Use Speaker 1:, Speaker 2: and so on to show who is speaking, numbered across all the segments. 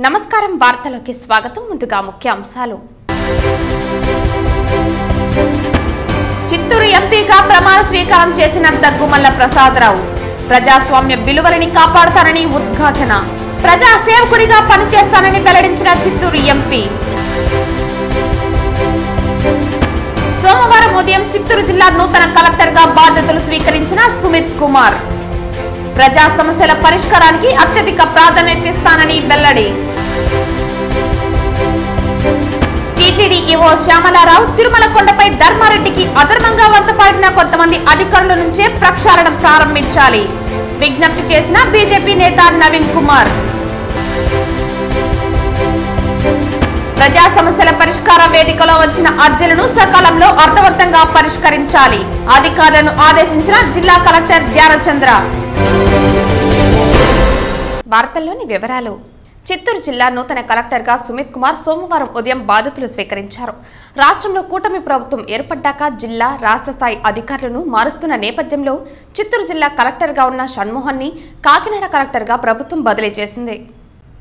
Speaker 1: నమస్కారం వార్తలోకి స్వాగతం. ముందుగా ముఖ్యాంశాలు. చిత్తూరు ఎంపీగా ప్రమాణ స్వీకారం చేసిన దగ్గుమల్ల ప్రసాదరావు ప్రజాస్వామ్య విలువలని కాపాడతానని ఉద్ఘాటన. ప్రజా సేవకుడిగా పనిచేస్తానని వెల్లడించిన చిత్తూరు ఎంపీ. సోమవారం ఉదయం చిత్తూరు జిల్లా నూతన కలెక్టర్గా బాధ్యతలు స్వీకరించిన సుమిత్ కుమార్ ప్రజా సమస్యల పరిష్కారానికి అత్యధిక ప్రాధాన్యత ఇస్తానని వెల్లడి. టీటీడీ ఈవో శ్యామలారావు తిరుమల కొండపై ధర్మారెడ్డికి అధర్మంగా వంతపాడిన కొంతమంది అధికారుల నుంచే ప్రక్షాళన ప్రారంభించాలి విజ్ఞప్తి చేసిన బీజేపీ నేత నవీన్ కుమార్. ప్రజా సమస్యల పరిష్కార వేదికలో వచ్చిన అర్జీలను సకాలంలో అర్థవంతంగా పరిష్కరించాలి అధికారులను ఆదేశించిన జిల్లా కలెక్టర్ ధ్యానచంద్ర. వార్తల్లోని వివరాలు. చిత్తూరు జిల్లా నూతన కలెక్టర్గా సుమిత్ కుమార్ సోమవారం ఉదయం బాధ్యతలు స్వీకరించారు. రాష్ట్రంలో కూటమి ప్రభుత్వం ఏర్పడ్డాక జిల్లా రాష్ట్ర స్థాయి అధికారులను మారుస్తున్న నేపథ్యంలో చిత్తూరు జిల్లా కలెక్టర్గా ఉన్న షణ్మోహన్ని కాకినాడ కలెక్టర్గా ప్రభుత్వం బదిలీ చేసింది.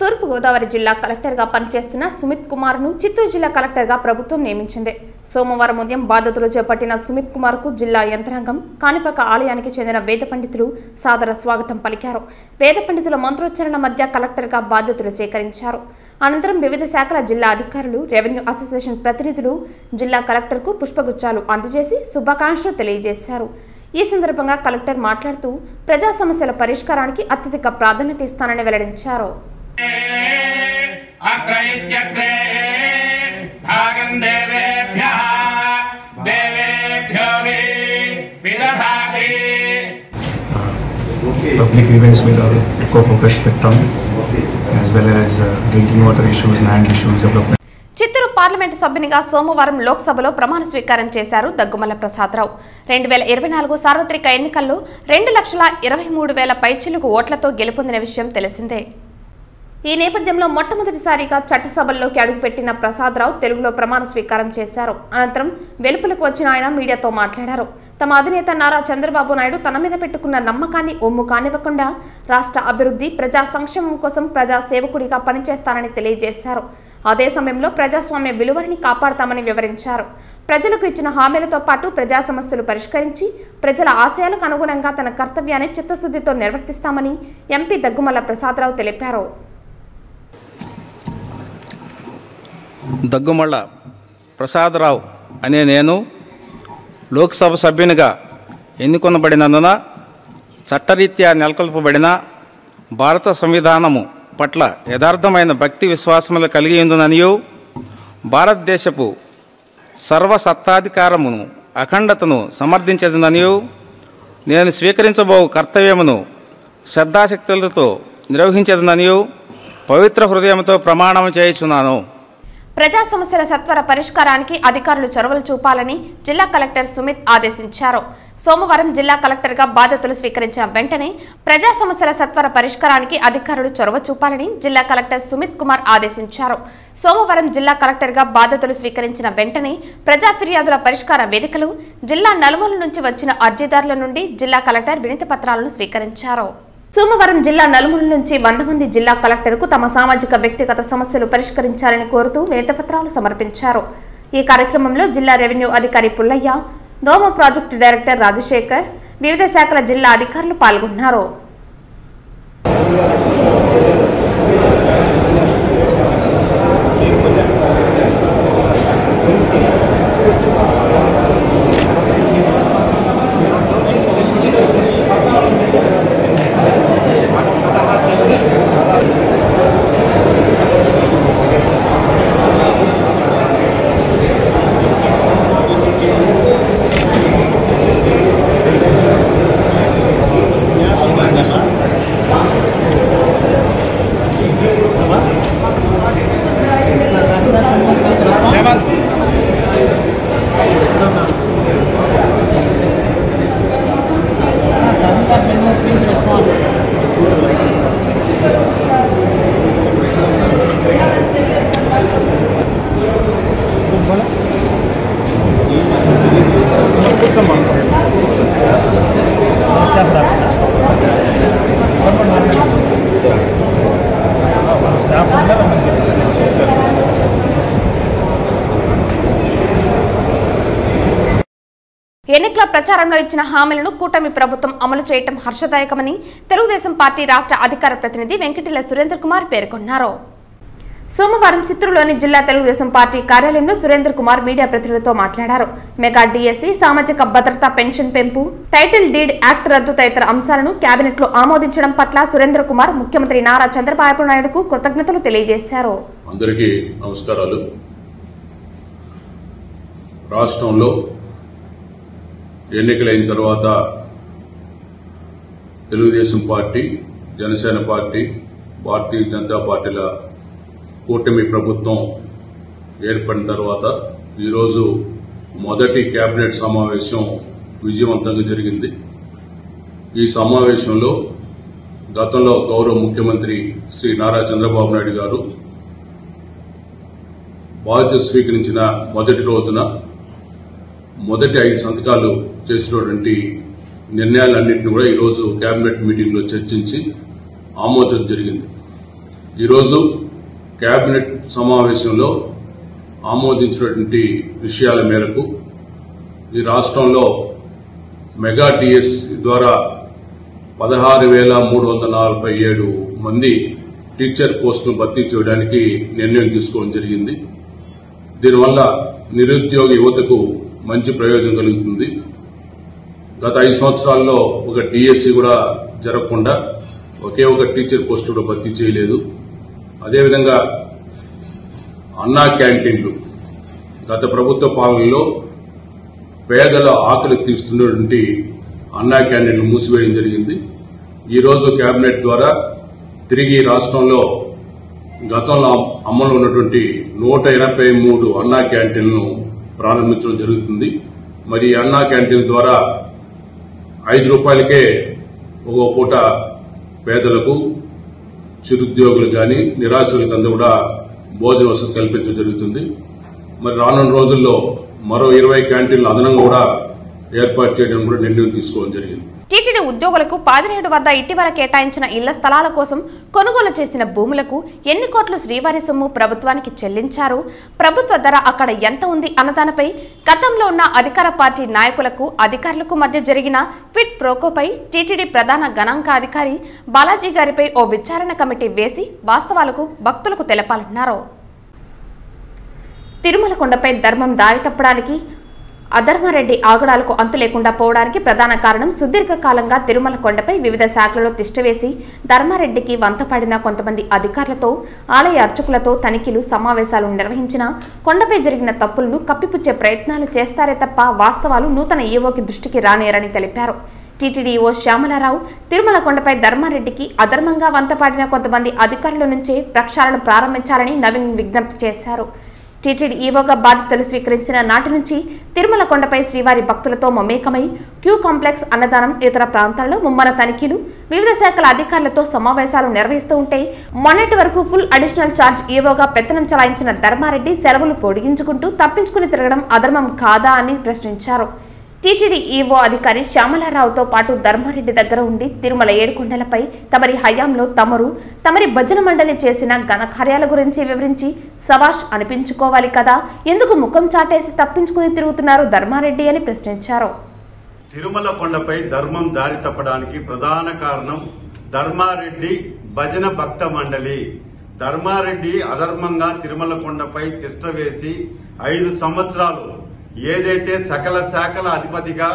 Speaker 1: తూర్పు గోదావరి జిల్లా కలెక్టర్గా పనిచేస్తున్న సుమిత్ కుమార్ను చిత్తూరు జిల్లా కలెక్టర్గా ప్రభుత్వం నియమించింది. సోమవారం ఉదయం బాధ్యతలు చేపట్టిన సుమిత్ కుమార్కు జిల్లా యంత్రాంగం, కాణిపాక ఆలయానికి చెందిన వేద పండితులు సాదర స్వాగతం పలికారు. వేద పండితుల మంత్రోచ్చరణ మధ్య కలెక్టర్గా బాధ్యతలు స్వీకరించారు. అనంతరం వివిధ శాఖల జిల్లా అధికారులు, రెవెన్యూ అసోసియేషన్ ప్రతినిధులు జిల్లా కలెక్టర్కు పుష్పగుచ్చాలు అందజేసి శుభాకాంక్షలు తెలియజేశారు. ఈ సందర్భంగా కలెక్టర్ మాట్లాడుతూ ప్రజా సమస్యల పరిష్కారానికి అత్యధిక ప్రాధాన్యత ఇస్తానని వెల్లడించారు.
Speaker 2: Public grievance మీద ఎక్కువ ఫోకస్ పెడతాం, as well as drinking water issues, land issues, development.
Speaker 1: Chittoor parliament సభ్యునిగా సోమవారం లోక్సభలో ప్రమాణ స్వీకారం చేశారు దగ్గుమల్ల ప్రసాదరావు. 2024 సార్వత్రిక ఎన్నికల్లో 2,23,000 పైచిలుకు ఓట్లతో గెలుపొందిన విషయం తెలిసిందే. ఈ నేపథ్యంలో మొట్టమొదటిసారిగా చట్టసభల్లోకి అడుగుపెట్టిన ప్రసాదరావు తెలుగులో ప్రమాణ స్వీకారం చేశారు. అనంతరం వెలుపలకు వచ్చిన ఆయన మీడియాతో మాట్లాడారు. తమ అధినేత నారా చంద్రబాబు నాయుడు తన మీద పెట్టుకున్న నమ్మకాన్ని ఒమ్ము కానివ్వకుండా రాష్ట్ర అభివృద్ధి, ప్రజా సంక్షేమం కోసం ప్రజా సేవకుడిగా పనిచేస్తానని తెలియజేశారు. అదే సమయంలో ప్రజాస్వామ్య విలువలని కాపాడతామని వివరించారు. ప్రజలకు ఇచ్చిన హామీలతో పాటు ప్రజా సమస్యలు పరిష్కరించి ప్రజల ఆశయాలకు అనుగుణంగా తన కర్తవ్యాన్ని చిత్తశుద్ధితో నిర్వర్తిస్తామని ఎంపీ దగ్గుమల్ల ప్రసాదరావు తెలిపారు.
Speaker 3: దగ్గుమల్ల ప్రసాదరావు అనే నేను లోక్సభ సభ్యునిగా ఎన్నుకొనబడినందున చట్టరీత్యా నెలకొల్పబడిన భారత సంవిధానము పట్ల యథార్థమైన భక్తి విశ్వాసములు కలిగి ఉందనియు భారతదేశపు సర్వసత్తాధికారమును అఖండతను సమర్థించదనియు నేను స్వీకరించబో కర్తవ్యమును శ్రద్ధాశక్తులతో నిర్వహించదనియు పవిత్ర హృదయంతో ప్రమాణం చేయుచున్నాను.
Speaker 1: ప్రజా సమస్యల సత్వర పరిష్కారానికి అధికారులు చొరవలు చూపాలని జిల్లా కలెక్టర్ సుమిత్ ఆదేశించారు. సోమవారం జిల్లా కలెక్టర్గా బాధ్యతలు స్వీకరించిన వెంటనే ప్రజా సమస్యల సత్వర పరిష్కారానికి అధికారులు చొరవ చూపాలని జిల్లా కలెక్టర్ సుమిత్ కుమార్ ఆదేశించారు. సోమవారం జిల్లా కలెక్టర్గా బాధ్యతలు స్వీకరించిన వెంటనే ప్రజా ఫిర్యాదుల పరిష్కార వేదికలు జిల్లా నలుమూల నుంచి వచ్చిన అర్జీదారుల నుండి జిల్లా కలెక్టర్ వినతి పత్రాలను స్వీకరించారు. సోమవారం జిల్లా నలుమూల నుంచి 100 మంది జిల్లా కలెక్టర్కు తమ సామాజిక వ్యక్తిగత సమస్యలు పరిష్కరించాలని కోరుతూ వినతి పత్రాలు సమర్పించారు. ఈ కార్యక్రమంలో జిల్లా రెవెన్యూ అధికారి పుల్లయ్య, దోమ ప్రాజెక్టు డైరెక్టర్ రాజశేఖర్, వివిధ శాఖల జిల్లా అధికారులు పాల్గొన్నారు. ప్రచారంలో ఇచ్చిన హామీలను కూటమి ప్రభుత్వం అమలు చేయడం హర్షదాయకమని తెలుగుదేశం పార్టీ రాష్ట్ర అధికార ప్రతినిధి వెంకటిల సురేంద్ర కుమార్ పేర్కొన్నారు. సోమవారం చిత్తూరులోని జిల్లా తెలుగుదేశం పార్టీ కార్యాలయంలో సురేంద్ర కుమార్ మీడియా ప్రతినిధులతో మాట్లాడారు. మెగా డిఎస్సి, సామాజిక భద్రతా పెన్షన్ పెంపు, టైటిల్ డీడ్ యాక్ట్ రద్దు తదితర అంశాలను కేబినెట్ లో ఆమోదించడం పట్ల సురేంద్ర కుమార్ ముఖ్యమంత్రి నారా చంద్రబాబు నాయుడుకు కృతజ్ఞతలు తెలియజేశారు.
Speaker 4: అందరికీ నమస్కారాలు. రాష్ట్రంలో ఎన్నికలైన తర్వాత తెలుగుదేశం పార్టీ, జనసేన పార్టీ, భారతీయ జనతా పార్టీల కూటమి ప్రభుత్వం ఏర్పడిన తర్వాత ఈరోజు మొదటి కేబినెట్ సమావేశం విజయవంతంగా జరిగింది. ఈ సమావేశంలో గతంలో గౌరవ ముఖ్యమంత్రి శ్రీ నారా చంద్రబాబు నాయుడు గారు బాధ్యత స్వీకరించిన మొదటి రోజున మొదటి 5 సంతకాలు చేసినటువంటి నిర్ణయాలన్నింటినీ కూడా ఈరోజు కేబినెట్ మీటింగ్ లో చర్చించి ఆమోదం జరిగింది. ఈరోజు కేబినెట్ సమావేశంలో ఆమోదించినటువంటి విషయాల మేరకు ఈ రాష్ట్రంలో మెగా డిఎస్ ద్వారా 16,347 మంది టీచర్ పోస్టులు భర్తీ చేయడానికి నిర్ణయం తీసుకోవడం జరిగింది. దీనివల్ల నిరుద్యోగ యువతకు మంచి ప్రయోజనం కలుగుతుంది. గత 5 సంవత్సరాల్లో ఒక డిఎస్సి కూడా జరగకుండా ఒకే ఒక టీచర్ పోస్టు కూడా భర్తీ చేయలేదు. అదేవిధంగా అన్నా క్యాంటీన్లు గత ప్రభుత్వ పాలనలో పేదల ఆకలి తీస్తున్నటువంటి అన్నా క్యాంటీన్లు మూసివేయడం జరిగింది. ఈరోజు కేబినెట్ ద్వారా తిరిగి రాష్ట్రంలో గతంలో అమలు ఉన్నటువంటి 183 అన్నా క్యాంటీన్లను ప్రారంభించడం జరుగుతుంది. మరి అన్నా క్యాంటీన్ ద్వారా 5 రూపాయలకే ఒక పూట పేదలకు, చిరుద్యోగులు గాని నిరాశ్రులకు అందరూ కూడా భోజన వసతి కల్పించడం జరుగుతుంది. మరి రానున్న రోజుల్లో మరో 20 క్యాంటీన్లు అదనంగా కూడా ఏర్పాటు చేయడం కూడా నిర్ణయం తీసుకోవడం జరిగింది.
Speaker 1: టీటీడీ ఉద్యోగులకు పాదిరేడు వద్ద ఇటీవల కేటాయించిన ఇళ్ల స్థలాల కోసం కొనుగోలు చేసిన భూములకు ఎన్ని కోట్లు శ్రీవారి సొమ్ము ప్రభుత్వానికి చెల్లించారు, ప్రభుత్వ ధర అక్కడ ఎంత ఉంది అన్నదానిపై గతంలో ఉన్న అధికార పార్టీ నాయకులకు, అధికారులకు మధ్య జరిగిన క్విడ్ ప్రోకోపై టీటీడీ ప్రధాన గణాంక అధికారి బాలాజీ గారిపై ఓ విచారణ కమిటీ వేసి వాస్తవాలకు భక్తులకు తెలపాలన్నారు. తిరుమల కొండపై ధర్మం దారి తప్పడానికి, అధర్మారెడ్డి ఆగడాలకు అంతు లేకుండా పోవడానికి ప్రధాన కారణం సుదీర్ఘకాలంగా తిరుమల కొండపై వివిధ శాఖలలో తిష్టవేసి ధర్మారెడ్డికి వంతపడిన కొంతమంది అధికారులతో, ఆలయ అర్చకులతో తనిఖీలు, సమావేశాలు నిర్వహించిన కొండపై జరిగిన తప్పులను కప్పిపుచ్చే ప్రయత్నాలు చేస్తారే తప్ప వాస్తవాలు నూతన ఈవోకి దృష్టికి రానేరని తెలిపారు. టీటీడీ ఈవో శ్యామలారావు తిరుమల కొండపై ధర్మారెడ్డికి అధర్మంగా వంతపాడిన కొంతమంది అధికారుల నుంచే ప్రక్షాళన ప్రారంభించాలని నవీన్ విజ్ఞప్తి చేశారు. టీటీడీ ఈవోగా బాధ్యతలు స్వీకరించిన నాటి నుంచి తిరుమల కొండపై శ్రీవారి భక్తులతో మమేకమై క్యూ కాంప్లెక్స్, అన్నదానం, ఇతర ప్రాంతాల్లో ముమ్మర తనిఖీలు, వివిధ శాఖల అధికారులతో సమావేశాలు నిర్వహిస్తూ ఉంటే మొన్నటి వరకు ఫుల్ అడిషనల్ ఛార్జ్ ఈవోగా పెత్తనం చలాయించిన ధర్మారెడ్డి సెలవులు పొడిగించుకుంటూ తప్పించుకుని తిరగడం అధర్మం కాదా అని ప్రశ్నించారు. టీటీడీ ఈవో అధికారి శ్యామలారావుతో పాటు ధర్మారెడ్డి దగ్గర ఉండి తిరుమల 7 కొండలపై తమరి హయాంలో తమరి భజన మండలి చేసిన ఘన కార్యాల గురించి వివరించి సవాష్ అనిపించుకోవాలి కదా, ఎందుకు ముఖం చాటేసి తప్పించుకుని తిరుగుతున్నారు ధర్మారెడ్డి అని ప్రశ్నించారు.
Speaker 5: తిరుమల కొండపై ధర్మం దారి తప్పడానికి ప్రధాన కారణం ధర్మారెడ్డి భజన భక్త మండలి. ధర్మారెడ్డి అధర్మంగా తిరుమల కొండపై తిష్ట వేసి 5 సంవత్సరాలు ఏదైతే సకల శాఖల అధిపతిగా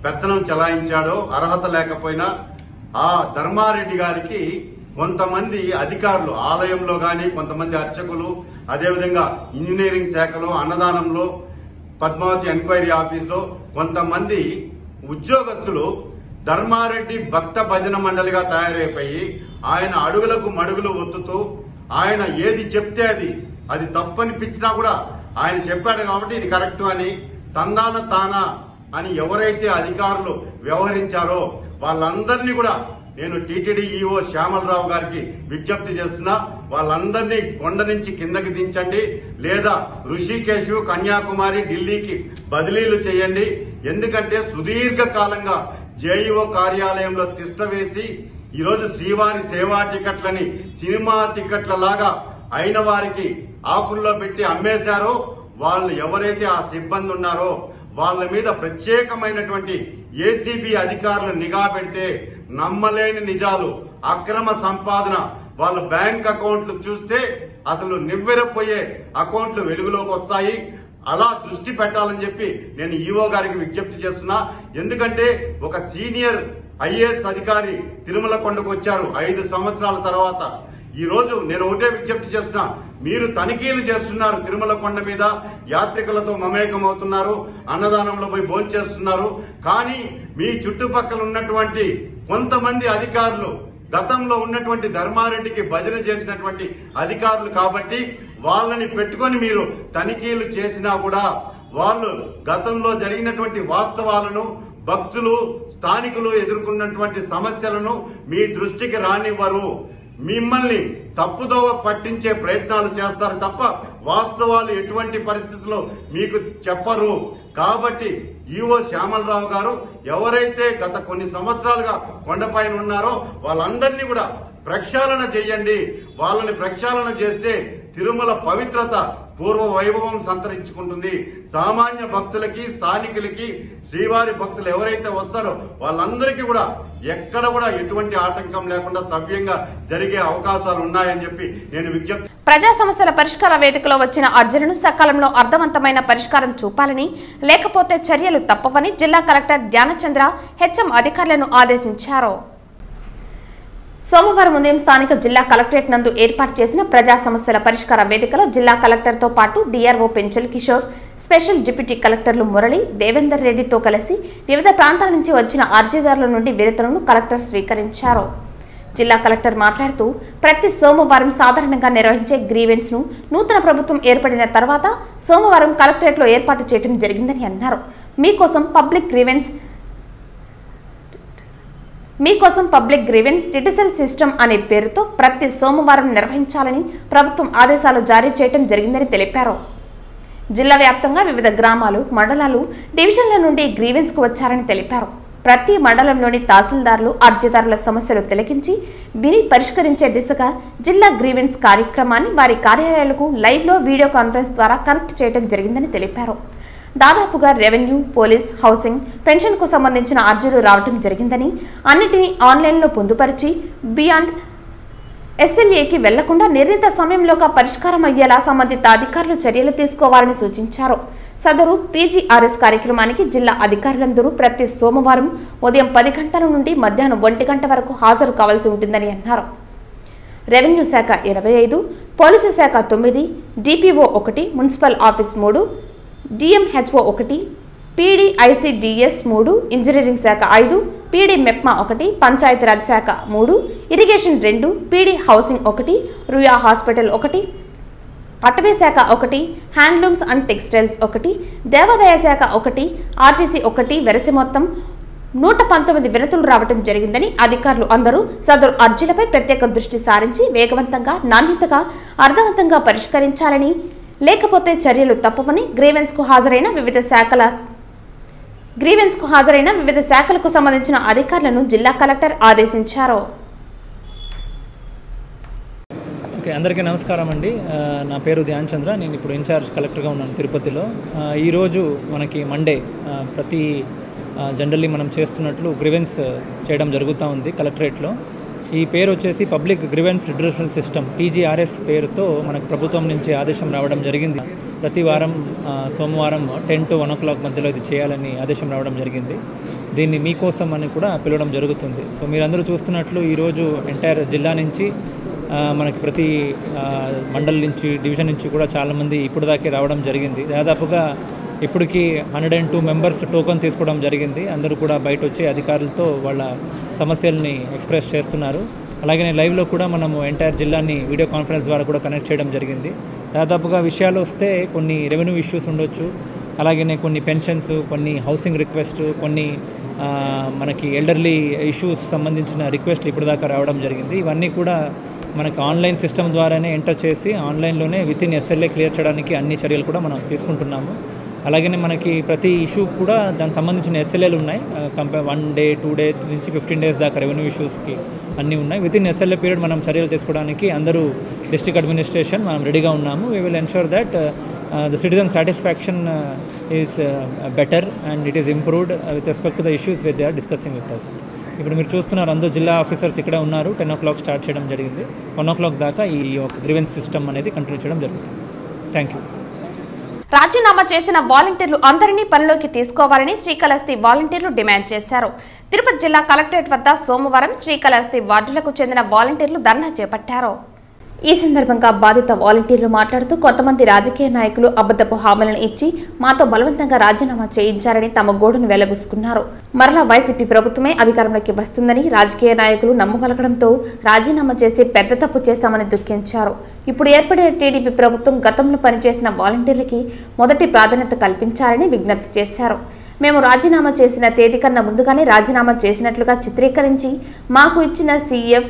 Speaker 5: పెత్తనం చెలాయించాడో, అర్హత లేకపోయినా ఆ ధర్మారెడ్డి గారికి కొంతమంది అధికారులు ఆలయంలో గాని, కొంతమంది అర్చకులు, అదేవిధంగా ఇంజనీరింగ్ శాఖలో, అన్నదానంలో, పద్మావతి ఎంక్వైరీ ఆఫీసులో కొంతమంది ఉద్యోగస్తులు ధర్మారెడ్డి భక్త భజన మండలిగా తయారైపోయి ఆయన అడుగులకు మడుగులు ఒత్తుతూ ఆయన ఏది చెప్తే అది తప్పనిపించినా కూడా ఆయన చెప్పాడు కాబట్టి ఇది కరెక్ట్ అని తందాన తానా అని ఎవరైతే అధికారులు వ్యవహరించారో వాళ్ళందరినీ కూడా నేను టీటీడీ ఈవో శ్యామలరావు గారికి విజ్ఞప్తి చేస్తున్నా, వాళ్ళందరినీ కొండ నుంచి కిందకి దించండి, లేదా ఋషికేశ్, కన్యాకుమారి, ఢిల్లీకి బదిలీలు చేయండి. ఎందుకంటే సుదీర్ఘకాలంగా జేఈఓ కార్యాలయంలో తిష్ట వేసి ఈరోజు శ్రీవారి సేవా టికెట్లని సినిమా టికెట్ల లాగా అయిన వారికి ఆకుల్లో పెట్టి అమ్మేశారో వాళ్ళు ఎవరైతే ఆ సిబ్బంది ఉన్నారో వాళ్ళ మీద ప్రత్యేకమైనటువంటి ఏసీబీ అధికారులు నిఘా పెడితే నమ్మలేని నిజాలు, అక్రమ సంపాదన, వాళ్ళ బ్యాంక్ అకౌంట్లు చూస్తే అసలు నివ్వెరపోయే అకౌంట్లు వెలుగులోకి వస్తాయి. అలా దృష్టి పెట్టాలని చెప్పి నేను ఈఓ గారికి విజ్ఞప్తి చేస్తున్నా. ఎందుకంటే ఒక సీనియర్ ఐఏఎస్ అధికారి తిరుమల కొండకు వచ్చారు 5 సంవత్సరాల తర్వాత. ఈ రోజు నేను ఒకటే విజ్ఞప్తి చేస్తున్నా, మీరు తనిఖీలు చేస్తున్నారు, తిరుమల కొండ మీద యాత్రికులతో మమేకం అవుతున్నారు, అన్నదానంలో పోయి భోంచేస్తున్నారు. కానీ మీ చుట్టుపక్కల ఉన్నటువంటి కొంతమంది అధికారులు గతంలో ఉన్నటువంటి ధర్మారెడ్డికి భజన చేసినటువంటి అధికారులు కాబట్టి వాళ్ళని పెట్టుకొని మీరు తనిఖీలు చేసినా కూడా వాళ్ళు గతంలో జరిగినటువంటి వాస్తవాలను, భక్తులు, స్థానికులు ఎదుర్కొన్నటువంటి సమస్యలను మీ దృష్టికి రానివ్వరు. మిమ్మల్ని తప్పుదోవ పట్టించే ప్రయత్నాలు చేస్తారు తప్ప వాస్తవాలు ఎటువంటి పరిస్థితుల్లో మీకు చెప్పరు. కాబట్టి ఈఓ శ్యామలరావు గారు ఎవరైతే గత కొన్ని సంవత్సరాలుగా కొండపైన ఉన్నారో వాళ్ళందరినీ కూడా ప్రక్షాళన చేయండి. వాళ్ళని ప్రక్షాళన చేస్తే తిరుమల పవిత్రత పూర్వ వైభవం సంతరించుకుంటుంది. సామాన్య భక్తులకి, స్థానికులకి, శ్రీవారి భక్తులు ఎవరైతే వస్తారో వాళ్ళందరికీ కూడా ఎక్కడ కూడా ఎటువంటి ఆటంకం లేకుండా సవ్యంగా జరిగే అవకాశాలు ఉన్నాయని చెప్పి నేను విజ్ఞప్తి.
Speaker 1: ప్రజా సమస్యల పరిష్కార వేదికలో వచ్చిన అర్జీలను సకాలంలో అర్థవంతమైన పరిష్కారం చూపాలని, లేకపోతే చర్యలు తప్పవని జిల్లా కలెక్టర్ ధ్యానచంద్ర హెచ్ఎం అధికారులను ఆదేశించారు. సోమవారం ఉదయం స్థానిక జిల్లా కలెక్టరేట్ నందు ఏర్పాటు చేసిన ప్రజా సమస్యల పరిష్కార వేదికలో జిల్లా కలెక్టర్తో పాటు DRO Penchal Kishore, special deputy కలెక్టర్లు మురళి, దేవేందర్ రెడ్డితో కలిసి వివిధ ప్రాంతాల నుంచి వచ్చిన అర్జీదారుల నుండి వినతులను కలెక్టర్ స్వీకరించారు. జిల్లా కలెక్టర్ మాట్లాడుతూ ప్రతి సోమవారం సాధారణంగా నిర్వహించే గ్రీవెన్స్ ను నూతన ప్రభుత్వం ఏర్పడిన తర్వాత సోమవారం కలెక్టరేట్లో ఏర్పాటు చేయడం జరిగిందని అన్నారు. మీకోసం పబ్లిక్ గ్రీవెన్స్ డిజిటల్ సిస్టమ్ అనే పేరుతో ప్రతి సోమవారం నిర్వహించాలని ప్రభుత్వం ఆదేశాలు జారీ చేయడం జరిగిందని తెలిపారు. జిల్లా వ్యాప్తంగా వివిధ గ్రామాలు, మండలాలు, డివిజన్ల నుండి గ్రీవెన్స్ కు వచ్చారని తెలిపారు. ప్రతి మండలంలోని తహసీల్దార్లు అర్జీదారుల సమస్యలు తిలకించి విని పరిష్కరించే దిశగా జిల్లా గ్రీవెన్స్ కార్యక్రమాన్ని వారి కార్యాలయాలకు లైవ్ లో వీడియో కాన్ఫరెన్స్ ద్వారా కనెక్ట్ చేయడం జరిగిందని తెలిపారు. దాదాపుగా రెవెన్యూ, పోలీస్, హౌసింగ్, పెన్షన్ కు సంబంధించిన అర్జీలు రావడం జరిగిందని, అన్నిటినీ ఆన్లైన్లో పొందుపరిచి బియాండ్ ఎస్ఎల్ఏకి వెళ్లకుండా నిర్ణీత సమయంలోగా పరిష్కారం అయ్యేలా సంబంధిత అధికారులు చర్యలు తీసుకోవాలని సూచించారు. సదరు పీజీఆర్ఎస్ కార్యక్రమానికి జిల్లా అధికారులందరూ ప్రతి సోమవారం ఉదయం 10 గంటల నుండి మధ్యాహ్నం 1 గంట వరకు హాజరు కావాల్సి ఉంటుందని అన్నారు. రెవెన్యూ శాఖ 25, పోలీసు శాఖ 9, DPO 1, municipal office 3, DMHO 1, పీడీఐసిడిఎస్ 3, engineering శాఖ 5, పీడీ మెప్మా 1, పంచాయతీరాజ్ శాఖ 3, irrigation 2, PD housing 1, Ruia hospital 1, అటవీ శాఖ 1, హ్యాండ్లూమ్స్ అండ్ టెక్స్టైల్స్ 1, దేవాదాయ శాఖ 1, ఆర్టీసీ 1 వెరసి మొత్తం 119 వినతులు రావడం జరిగిందని అధికారులు అందరూ సదరు అర్జీలపై ప్రత్యేక దృష్టి సారించి వేగవంతంగా, నాణ్యతగా, అర్థవంతంగా పరిష్కరించాలని, లేకపోతే చర్యలు తప్పవని గ్రీవెన్స్ కు హాజరైన వివిధ శాఖలకు సంబంధించిన అధికారులను జిల్లా కలెక్టర్ ఆదేశించారు.
Speaker 6: అందరికీ నమస్కారం అండి. నా పేరు ధ్యానచంద్ర. నేను ఇప్పుడు ఇన్ఛార్జ్ కలెక్టర్గా ఉన్నాను తిరుపతిలో. ఈరోజు మనకి మండే ప్రతి జనరల్లీ మనం చేస్తున్నట్లు గ్రీవెన్స్ చేయడం జరుగుతూ ఉంది కలెక్టరేట్లో. ఈ పేరు వచ్చేసి public grievance redressal system PGRS పేరుతో మనకు ప్రభుత్వం నుంచి ఆదేశం రావడం జరిగింది. ప్రతి వారం సోమవారం 10 to 1 o'clock మధ్యలో ఇది చేయాలని ఆదేశం రావడం జరిగింది. దీన్ని మీకోసం అని కూడా పిలవడం జరుగుతుంది. సో మీరందరూ చూస్తున్నట్లు ఈరోజు ఎంటైర్ జిల్లా నుంచి మనకి ప్రతి మండల్ నుంచి, డివిజన్ నుంచి కూడా చాలామంది ఇప్పుడు దాకే రావడం జరిగింది. దాదాపుగా ఇప్పటికీ 102 మెంబర్స్ టోకన్ తీసుకోవడం జరిగింది. అందరూ కూడా బయట వచ్చి అధికారులతో వాళ్ళ సమస్యల్ని ఎక్స్ప్రెస్ చేస్తున్నారు. అలాగే లైవ్లో కూడా మనము ఎంటైర్ జిల్లాని వీడియో కాన్ఫరెన్స్ ద్వారా కూడా కనెక్ట్ చేయడం జరిగింది. దాదాపుగా విషయాలు వస్తే కొన్ని రెవెన్యూ ఇష్యూస్ ఉండొచ్చు, అలాగే కొన్ని పెన్షన్స్, కొన్ని హౌసింగ్ రిక్వెస్ట్, కొన్ని మనకి ఎల్డర్లీ ఇష్యూస్ సంబంధించిన రిక్వెస్ట్లు ఇప్పటిదాకా రావడం జరిగింది. ఇవన్నీ కూడా మనకి ఆన్లైన్ సిస్టమ్ ద్వారానే ఎంటర్ చేసి ఆన్లైన్లోనే వితిన్ ఎస్ఎల్ఏ క్లియర్ చేయడానికి అన్ని చర్యలు కూడా మనం తీసుకుంటున్నాము. అలాగే మనకి ప్రతి ఇష్యూ కూడా దానికి సంబంధించిన ఎస్ఎల్ఏలు ఉన్నాయి. 1 day 2 days నుంచి 15 days దాకా రెవెన్యూ ఇష్యూస్కి అన్నీ ఉన్నాయి. వితిన్ ఎస్ఎల్ఏ పీరియడ్ మనం చర్యలు తీసుకోవడానికి అందరూ డిస్ట్రిక్ట్ అడ్మినిస్ట్రేషన్ మనం రెడీగా ఉన్నాము. We will ensure that the citizen satisfaction is better and it is improved with respect to the issues that they are discussing with us. ఇప్పుడు మీరు చూస్తున్నారు అందరూ జిల్లా ఆఫీసర్స్ ఇక్కడ ఉన్నారు. 10 o'clock స్టార్ట్ చేయడం జరిగింది. 1 o'clock దాకా ఈ ఒక గ్రీవెన్స్ సిస్టమ్ అనేది కంటిన్యూ చేయడం జరుగుతుంది. Thank you.
Speaker 1: రాజీనామా చేసిన వాలంటీర్లు అందరినీ పనిలోకి తీసుకోవాలని శ్రీకాళహస్తి వాలంటీర్లు డిమాండ్ చేశారు. తిరుపతి జిల్లా కలెక్టరేట్ వద్ద సోమవారం శ్రీకాళహస్తి వార్డులకు చెందిన వాలంటీర్లు ధర్నా చేపట్టారు. ఈ సందర్భంగా బాధిత వాలంటీర్లు మాట్లాడుతూ కొంతమంది రాజకీయ నాయకులు అబద్ధపు హామీలను ఇచ్చి మాతో బలవంతంగా రాజీనామా చేయించారని తమ గోడును వెళ్లబుసుకున్నారు. మరలా వైసీపీ ప్రభుత్వమే అధికారంలోకి వస్తుందని రాజకీయ నాయకులు నమ్మగలగడంతో రాజీనామా చేసి పెద్ద తప్పు చేశామని దుఃఖించారు. ఇప్పుడు ఏర్పడిన టీడీపీ ప్రభుత్వం గతంలో పనిచేసిన వాలంటీర్లకి మొదటి ప్రాధాన్యత కల్పించాలని విజ్ఞప్తి చేశారు. మేము రాజీనామా చేసిన తేదీ కన్నా ముందుగానే రాజీనామా చేసినట్లుగా చిత్రీకరించి మాకు ఇచ్చిన CF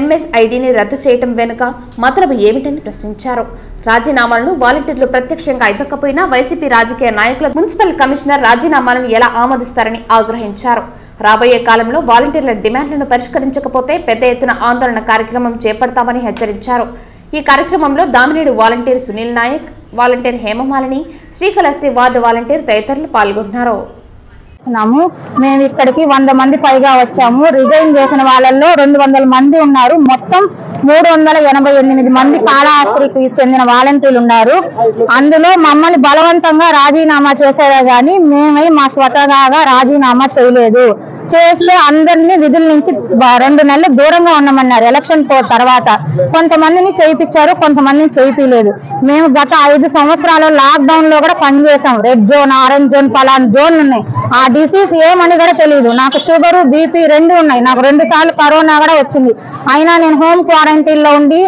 Speaker 1: MSIDని రద్దు చేయడం వెనుక మతలబు ఏమిటని ప్రశ్నించారు. రాజీనామాలను వాలంటీర్లు ప్రత్యక్షంగా ఇవ్వకపోయినా వైసీపీ రాజకీయ నాయకుల మున్సిపల్ కమిషనర్ రాజీనామాలను ఎలా ఆమోదిస్తారని ఆగ్రహించారు. రాబోయే కాలంలో వాలంటీర్ల డిమాండ్లను పరిష్కరించకపోతే పెద్ద ఎత్తున ఆందోళన కార్యక్రమం చేపడతామని హెచ్చరించారు. ఈ కార్యక్రమంలో Damineedu volunteer Sunil Nayak, volunteer Hemamalini, Srikalahasti ward volunteer తదితరులు పాల్గొన్నారు.
Speaker 7: మేము ఇక్కడికి 100 మంది పైగా వచ్చాము. రిజైన్ చేసిన వాళ్ళల్లో 200 మంది ఉన్నారు. మొత్తం 388 మంది కాళహస్తికి చెందిన వాలంటీర్లు ఉన్నారు. అందులో మమ్మల్ని బలవంతంగా రాజీనామా చేశారే గాని మేమై మా స్వతహాగా రాజీనామా చేయలేదు. చేస్తే అందరినీ విధుల నుంచి 2 నెలలు దూరంగా ఉన్నామన్నారు. ఎలక్షన్ తర్వాత కొంతమందిని చేయించారు, కొంతమందిని చేయించలేదు. మేము గత 5 సంవత్సరాలు లాక్ డౌన్ లో కూడా పనిచేసాం. రెడ్ జోన్, ఆరెంజ్ జోన్, పలానా జోన్ ఉన్నాయి. ఆ డిసీజ్ ఏమని కూడా తెలియదు. నాకు షుగరు, BP 2 ఉన్నాయి. నాకు 2 సార్లు కరోనా కూడా వచ్చింది. అయినా నేను హోమ్ క్వారంటైన్ లో ఉండి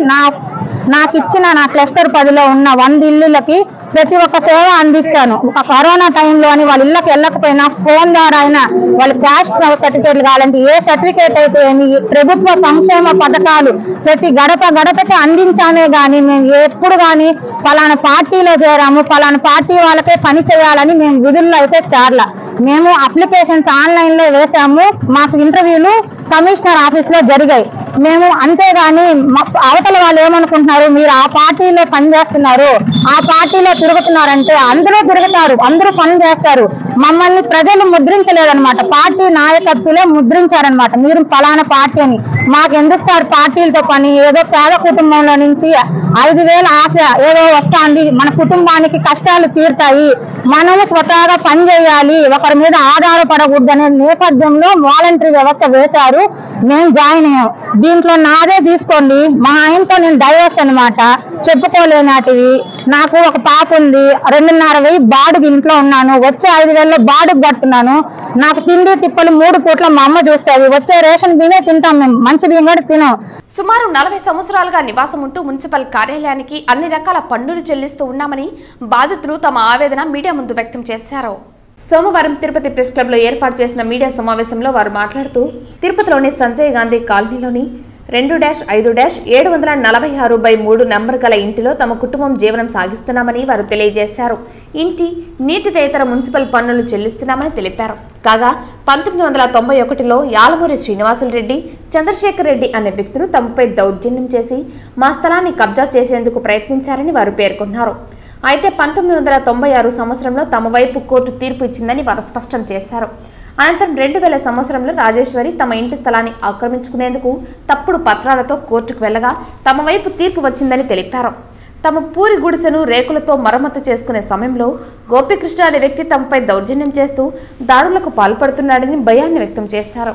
Speaker 7: నాకు ఇచ్చిన నా క్లస్టర్ 10లో ఉన్న 100 ఇళ్లకి ప్రతి ఒక్క సేవ అందించాను. ఒక కరోనా టైంలో అని వాళ్ళ ఇళ్ళకి వెళ్ళకపోయినా ఫోన్ ద్వారా అయినా వాళ్ళ క్యాస్ట్ సర్టిఫికేట్లు కావాలంటే ఏ సర్టిఫికేట్ అయితే ప్రభుత్వ సంక్షేమ పథకాలు ప్రతి గడపకి అందించామే గాని మేము ఎప్పుడు గాని పలానా పార్టీలో చేరాము, పలానా పార్టీ వాళ్ళకే పని చేయాలని మేము విధుల్లో అయితే చేరలా. మేము అప్లికేషన్స్ ఆన్లైన్ లో వేసాము. మాకు ఇంటర్వ్యూలు కమిషనర్ ఆఫీస్ లో జరిగాయి. మేము అంతేగాని అవతల వాళ్ళు ఏమనుకుంటున్నారు, మీరు ఆ పార్టీలో పనిచేస్తున్నారు, ఆ పార్టీలో తిరుగుతున్నారంటే అందరూ తిరుగుతారు, అందరూ పని చేస్తారు. మమ్మల్ని ప్రజలు ముద్రించలేదన్నమాట. పార్టీ నాయకత్వులే ముద్రించారనమాట. మీరు ఫలానా పార్టీ అని. మాకెందుకు సార్ పార్టీలతో పని? ఏదో పేద కుటుంబంలో నుంచి 5,000 ఆశ ఏదో వస్తుంది, మన కుటుంబానికి కష్టాలు తీరుతాయి, మనము స్వతహాగా పని చేయాలి, ఒకరి మీద ఆధారపడకూడదనే నేపథ్యంలో వాలంటరీ వ్యవస్థ వేశారు. మేము జాయిన్ అయ్యాం. దీంట్లో నాదే తీసుకోండి, మా ఆయనతో నేను డైవర్స్ అనమాట, చెప్పుకోలేనాటివి. నాకు ఒక పాప ఉంది, 2,500 బాడుగు ఇంట్లో ఉన్నాను. వచ్చే 5,000లో బాడుగు కడుతున్నాను. నాకు తిండి తిప్పలు 3 పూట్ల మా అమ్మ చూస్తుంది. వచ్చే రేషన్ బియ్యమే తింటాం, మేము మంచి బియ్యం కూడా తినాం.
Speaker 1: సుమారు 40 సంవత్సరాలుగా నివాసం ఉంటూ మున్సిపల్ కార్యాలయానికి అన్ని రకాల పన్నులు చెల్లిస్తూ ఉన్నామని బాధితులు తమ ఆవేదన మీడియా ముందు వ్యక్తం చేశారు. సోమవారం తిరుపతి ప్రెస్ క్లబ్ లో ఏర్పాటు చేసిన మీడియా సమావేశంలో వారు మాట్లాడుతూ తిరుపతిలోని సంజయ్ గాంధీ కాలనీలోని 2-746/3 నంబర్ గల ఇంటిలో తమ కుటుంబం జీవనం సాగిస్తున్నామని వారు తెలియజేశారు. ఇంటి నీటితేతర మున్సిపల్ పన్నులు చెల్లిస్తున్నామని తెలిపారు. కాగా 1991లో యాలమూరి శ్రీనివాసులు రెడ్డి, చంద్రశేఖర్ రెడ్డి అనే వ్యక్తులు తమపై దౌర్జన్యం చేసి మా స్థలాన్ని కబ్జా చేసేందుకు ప్రయత్నించారని వారు పేర్కొన్నారు. అయితే 1996 సంవత్సరంలో తమ వైపు కోర్టు తీర్పు ఇచ్చిందని వారు స్పష్టం చేశారు. అనంతరం 2000 సంవత్సరంలో రాజేశ్వరి తమ ఇంటి స్థలాన్ని ఆక్రమించుకునేందుకు తప్పుడు పత్రాలతో కోర్టుకు వెళ్లగా తమ వైపు తీర్పు వచ్చిందని తెలిపారు. తమ పూరి గుడిసెను రేకులతో మరమ్మతు చేసుకునే సమయంలో గోపికృష్ణ అనే వ్యక్తి తమపై దౌర్జన్యం చేస్తూ దాడులకు పాల్పడుతున్నాడని భయాన్ని వ్యక్తం చేశారు.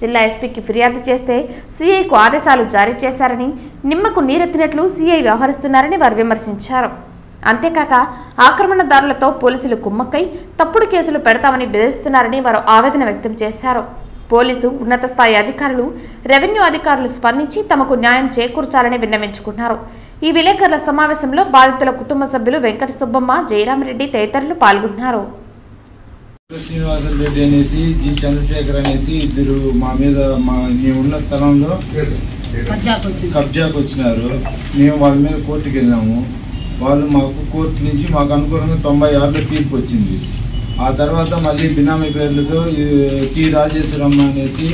Speaker 1: జిల్లా ఎస్పీకి ఫిర్యాదు చేస్తే సీఐకు ఆదేశాలు జారీ చేశారని, నిమ్మకు నీరెత్తినట్లు సీఐ వ్యవహరిస్తున్నారని వారు విమర్శించారు. అంతేకాక ఆక్రమణదారులతో పోలీసులు కుమ్మక్కై తప్పుడు కేసులు పెడతామని బెదిరిస్తున్నారని వారు ఆవేదన వ్యక్తం చేశారు. పోలీసు ఉన్నత స్థాయి అధికారులు, రెవెన్యూ అధికారులు స్పందించి తమకు న్యాయం చేకూర్చాలని విన్నవించుకున్నారు. ఈ విలేకరుల సమావేశంలో బాధితుల కుటుంబ సభ్యులు వెంకట సుబ్బమ్మ, జయరామరెడ్డి తదితరులు పాల్గొన్నారు.
Speaker 8: శ్రీనివాసులు రెడ్డి అనేసి, జి చంద్రశేఖర్ అనేసి ఇద్దరు మా మీద మేమున్న స్థలంలో కబ్జాకు వచ్చినారు. మేము వాళ్ళ మీద కోర్టుకు వెళ్ళినాము. వాళ్ళు మాకు కోర్టు నుంచి మాకు అనుకూలంగా 96లో తీర్పు వచ్చింది. ఆ తర్వాత మళ్ళీ బినామీ పేర్లతో టి రాజేశ్వరమ్మ అనేసి,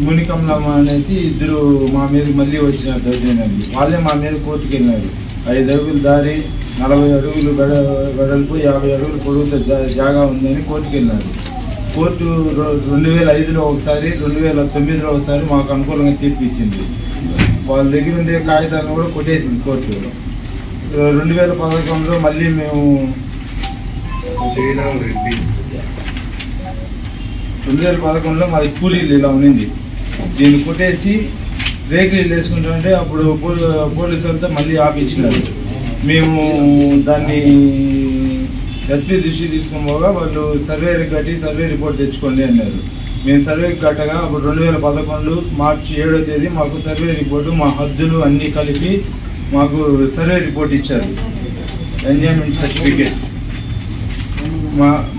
Speaker 8: మునికమ్లమ్మ అనేసి ఇద్దరు మా మీద మళ్ళీ వచ్చినారు దౌర్జన్యానికి. వాళ్ళే మా మీద కోర్టుకు వెళ్ళినారు. 5 అడుగుల దారి 40 అడుగులు వెడల్పు 50 అడుగులు పొడవుతో జాగా ఉందని కోర్టుకు వెళ్ళినారు. కోర్టు 2005లో ఒకసారి 2009లో ఒకసారి మాకు అనుకూలంగా తీర్పు ఇచ్చింది. వాళ్ళ దగ్గర ఉండే కాగితాలను కూడా కొట్టేసింది కోర్టు. 2011లో మళ్ళీ మేము 2011లో మాది కూలీలు ఇలా ఉన్నింది. దీన్ని కొట్టేసి రేకులు ఇల్లు వేసుకుంటుంటే అప్పుడు పోలీసు వాళ్ళతో మళ్ళీ ఆపించినారు. మేము దాన్ని ఎస్పీ దృష్టి తీసుకుని పోగా వాళ్ళు సర్వేకి కట్టి సర్వే రిపోర్ట్ తెచ్చుకోండి అన్నారు. మేము సర్వేకి కట్టగా అప్పుడు 2011 మార్చి 7వ తేదీ మాకు సర్వే రిపోర్టు మా హద్దులు అన్నీ కలిపి మాకు సర్వే రిపోర్ట్ ఇచ్చారు. ఎంజాయ్మెంట్ సర్టిఫికేట్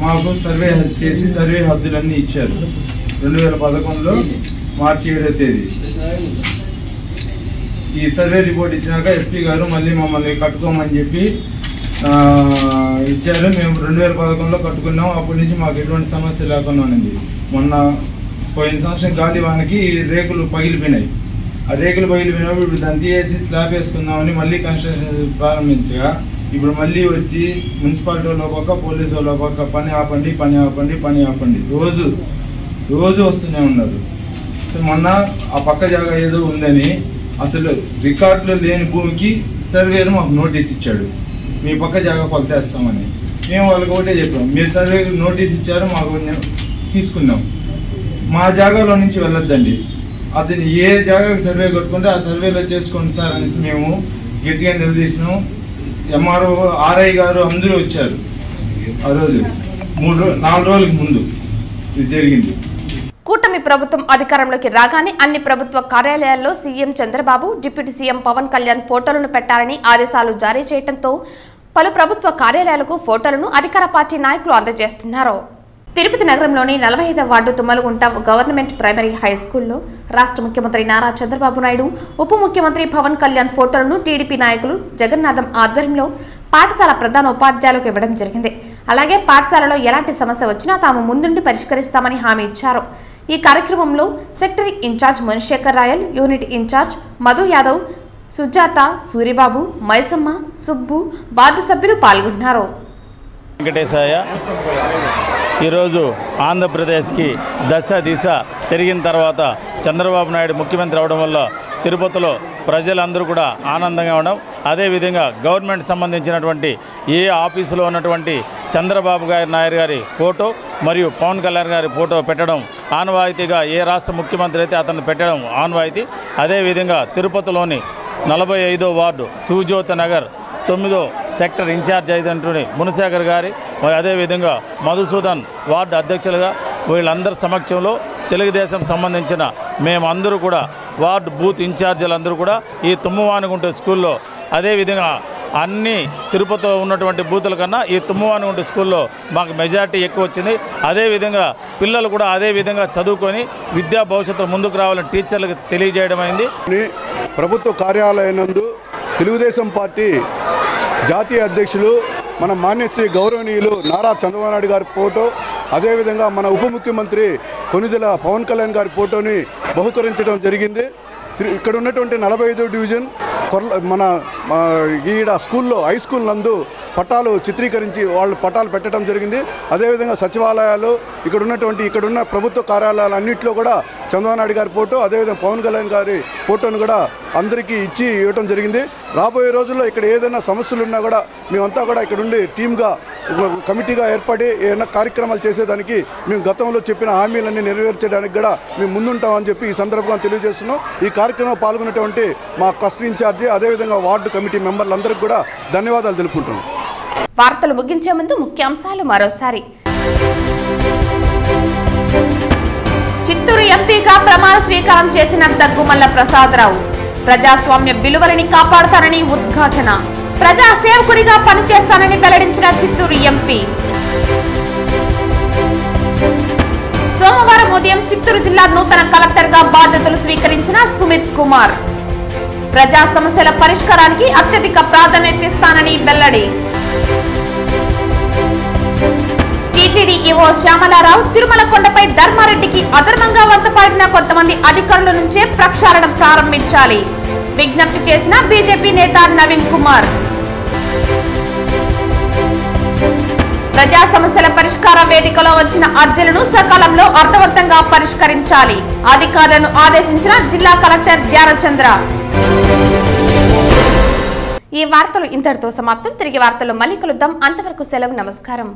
Speaker 8: మాకు సర్వే చేసి సర్వే హద్దులన్నీ ఇచ్చారు 2011లో మార్చి 7వ తేదీ. ఈ సర్వే రిపోర్ట్ ఇచ్చినాక ఎస్పీ గారు మళ్ళీ మమ్మల్ని కట్టుకోమని చెప్పి ఇచ్చారు. మేము 2011లో కట్టుకున్నాం. అప్పటి నుంచి మాకు ఎటువంటి సమస్య లేకుండా ఉన్నది. మొన్న పోయిన సంవత్సరం గాలి వానకి రేకులు పగిలిపోయినాయి. ఆ రేకులు పగిలిపోయినప్పుడు ఇప్పుడు దాన్ని తీసేసి స్లాబ్ వేసుకుందామని మళ్ళీ కన్స్ట్రక్షన్ ప్రారంభించగా ఇప్పుడు మళ్ళీ వచ్చి మున్సిపాలిటీ వాళ్ళ పక్క పోలీసు వాళ్ళ పక్క పని ఆపండి రోజు వస్తూనే ఉన్నారు. మొన్న ఆ పక్క జాగా ఏదో ఉందని అసలు రికార్డులో లేని భూమికి సర్వేరు మాకు నోటీస్ ఇచ్చాడు, మీ పక్క జాగా కొలతేస్తామని. మేము వాళ్ళకి ఒకటే చెప్పాం, మీరు సర్వే నోటీస్ ఇచ్చారు మాకు తీసుకున్నాం, మా జాగాలో నుంచి వెళ్ళొద్దండి, అతను ఏ జాగాకి సర్వే కొట్టుకుంటే ఆ సర్వేలో చేసుకోండి సార్ అనేసి మేము గట్టిగా నిలదీసినాం. ఎంఆర్ఓ ఆర్ఐ గారు అందరూ వచ్చారు. ఆ రోజు 4 రోజులకు ముందు ఇది జరిగింది.
Speaker 1: కూటమి ప్రభుత్వం అధికారంలోకి రాగానే అన్ని ప్రభుత్వ కార్యాలయాల్లో CM Chandrababu, deputy CM Pawan Kalyan ఫోటోలను పెట్టాలని ఆదేశాలు జారీ చేయడంతో పలు ప్రభుత్వ కార్యాలయాలకు ఫోటోలను అధికార పార్టీ నాయకులు అందజేస్తున్నారు. తిరుపతి నగరంలోని 45వ ward Tummalagunta government primary high స్కూల్లో రాష్ట్ర ముఖ్యమంత్రి నారా చంద్రబాబు నాయుడు, ఉప ముఖ్యమంత్రి పవన్ కళ్యాణ్ ఫోటోలను టీడీపీ నాయకులు జగన్నాథం ఆధ్వర్యంలో పాఠశాల ప్రధాన ఉపాధ్యాయులకు ఇవ్వడం జరిగింది. అలాగే పాఠశాలలో ఎలాంటి సమస్య వచ్చినా తాము ముందుండి పరిష్కరిస్తామని హామీ ఇచ్చారు. ఈ కార్యక్రమంలో secretary incharge Munishekhar Rayal, unit incharge Madhu Yadav, Sujatha, Suribabu, Maisamma, Subbu, ward సభ్యులు పాల్గొన్నారు.
Speaker 9: వెంకటేశయ్య ఈరోజు ఆంధ్రప్రదేశ్కి దిశ తిరిగిన తర్వాత చంద్రబాబు నాయుడు ముఖ్యమంత్రి అవడం వల్ల తిరుపతిలో ప్రజలందరూ కూడా ఆనందంగా ఉండడం, అదేవిధంగా గవర్నమెంట్ సంబంధించినటువంటి ఏ ఆఫీసులో ఉన్నటువంటి చంద్రబాబు నాయుడు గారి ఫోటో మరియు పవన్ కళ్యాణ్ గారి ఫోటో పెట్టడం ఆనవాయితీగా, ఏ రాష్ట్ర ముఖ్యమంత్రి అయితే అతను పెట్టడం ఆనవాయితీ. అదేవిధంగా తిరుపతిలోని 45వ వార్డు శివజ్యోతి నగర్ 9వ సెక్టర్ ఇన్ఛార్జ్ అయినటువంటి మునిశేఖర్ గారి, మరి అదేవిధంగా మధుసూదన్ వార్డు అధ్యక్షులుగా వీళ్ళందరి సమక్షంలో తెలుగుదేశం సంబంధించిన మేమందరూ కూడా వార్డు బూత్ ఇన్ఛార్జీలందరూ కూడా ఈ తుమ్మవానిగుంట స్కూల్లో, అదేవిధంగా అన్ని తిరుపతిలో ఉన్నటువంటి బూతుల కన్నా ఈ తుమ్మవానిగుంట స్కూల్లో మాకు మెజారిటీ ఎక్కువ వచ్చింది. అదేవిధంగా పిల్లలు కూడా అదేవిధంగా చదువుకొని విద్యా భవిష్యత్తు ముందుకు రావాలని టీచర్లకు తెలియజేయడం అయింది.
Speaker 10: ప్రభుత్వ కార్యాలయనందు తెలుగుదేశం పార్టీ జాతీయ అధ్యక్షులు మన మాన్యశ్రీ గౌరవనీయులు నారా చంద్రబాబు నాయుడు గారి ఫోటో, అదేవిధంగా మన ఉప ముఖ్యమంత్రి కొనిదెల పవన్ కళ్యాణ్ గారి ఫోటోని బహుకరించడం జరిగింది. ఇక్కడ ఉన్నటువంటి 45వ డివిజన్ మన ఈడ స్కూల్లో హై స్కూల్ నందు పటాలు చిత్రీకరించి వాళ్ళు పటాలు పెట్టడం జరిగింది. అదేవిధంగా సచివాలయాలు ఇక్కడున్న ప్రభుత్వ కార్యాలయాలు అన్నింటిలో కూడా చంద్రబాబు నాయుడు గారి ఫోటో, అదేవిధంగా పవన్ కళ్యాణ్ గారి ఫోటోను కూడా అందరికీ ఇవ్వడం జరిగింది. రాబోయే రోజుల్లో ఇక్కడ ఏదైనా సమస్యలు ఉన్నా కూడా మేమంతా కూడా ఇక్కడ ఉండి టీమ్గా కమిటీగా ఏర్పడి ఏదైనా కార్యక్రమాలు చేసేదానికి మేము గతంలో చెప్పిన హామీలన్నీ నెరవేర్చడానికి కూడా మేము ముందుంటామని చెప్పి ఈ సందర్భంగా తెలియజేస్తున్నాం. ఈ కార్యక్రమంలో పాల్గొన్నటువంటి మా క్లస్టర్ ఇన్ఛార్జి, అదేవిధంగా వార్డు కమిటీ మెంబర్లందరికీ కూడా ధన్యవాదాలు తెలుపుకుంటున్నాం.
Speaker 1: వార్తలు ముగించే ముందు ముఖ్యాంశాలు మరోసారి. చిత్తూరు ఎంపీగా ప్రమాణ స్వీకారం చేసిన దగ్గుమల్ల ప్రసాదరావు, ప్రజాస్వామ్య విలువలని కాపాడుతానని ఉద్ఘాటన, ప్రజా సేవకుడిగా పనిచేస్తానని వెల్లడించిన చిత్తూరు ఎంపీ. సోమవారం ఉదయం చిత్తూరు జిల్లా నూతన కలెక్టర్ గా బాధ్యతలు స్వీకరించిన సుమిత్ కుమార్, ప్రజా సమస్యల పరిష్కారానికి అత్యధిక ప్రాధాన్యత ఇస్తానని వెల్లడి. టీటీడీ ఈవో శ్యామలారావు, తిరుమల కొండపై ధర్మారెడ్డికి అధర్మంగా వంతపాడిన కొంతమంది అధికారుల నుంచే ప్రక్షాళన ప్రారంభించాలి, విజ్ఞప్తి చేసిన బీజేపీ నేత నవీన్ కుమార్. ప్రజా సమస్యల పరిష్కార వేదికలో వచ్చిన అర్జీలను సకాలంలో అర్థవంతంగా పరిష్కరించాలి. అధికారులను ఆదేశించిన జిల్లా కలెక్టర్ ధ్యానచంద్ర. ఈ వార్తలు ఇంతటితో సమాప్తం. తిరిగి వార్తల్లో మళ్ళీ కలుద్దాం. అంతవరకు సెలవు. నమస్కారం.